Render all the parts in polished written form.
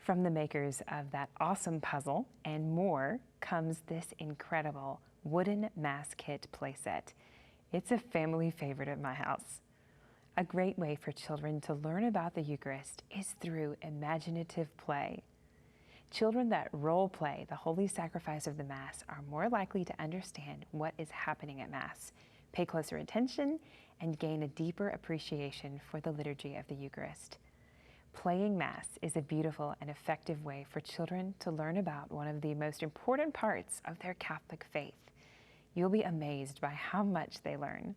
From the makers of that awesome puzzle and more comes this incredible wooden Mass kit playset. It's a family favorite at my house. A great way for children to learn about the Eucharist is through imaginative play. Children that role play the holy sacrifice of the Mass are more likely to understand what is happening at Mass, pay closer attention, and gain a deeper appreciation for the liturgy of the Eucharist. Playing Mass is a beautiful and effective way for children to learn about one of the most important parts of their Catholic faith. You'll be amazed by how much they learn.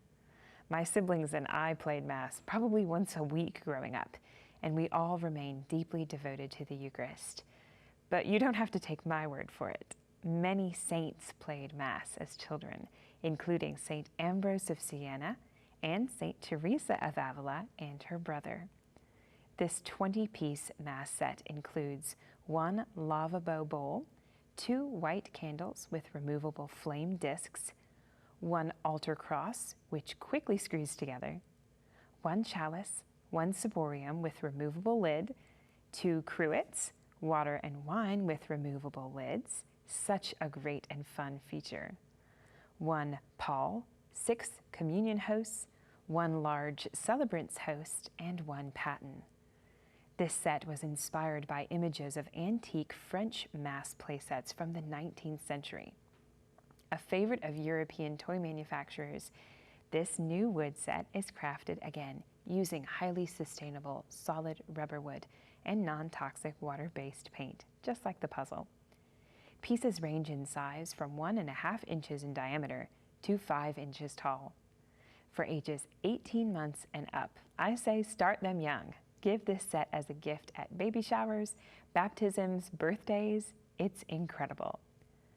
My siblings and I played Mass probably once a week growing up, and we all remain deeply devoted to the Eucharist. But you don't have to take my word for it. Many saints played Mass as children, including St. Ambrose of Siena and St. Teresa of Avila and her brother. This 20-piece Mass set includes one lavabo bowl, 2 white candles with removable flame discs, 1 altar cross, which quickly screws together, 1 chalice, 1 ciborium with removable lid, 2 cruets, water and wine with removable lids, such a great and fun feature, 1 pall, 6 communion hosts, 1 large celebrant's host, and 1 paten. This set was inspired by images of antique French Mass playsets from the 19th century. A favorite of European toy manufacturers, this new wood set is crafted again using highly sustainable solid rubber wood and non-toxic water-based paint, just like the puzzle. Pieces range in size from 1.5 inches in diameter to 5 inches tall. For ages 18 months and up, I say start them young. Give this set as a gift at baby showers, baptisms, birthdays. It's incredible.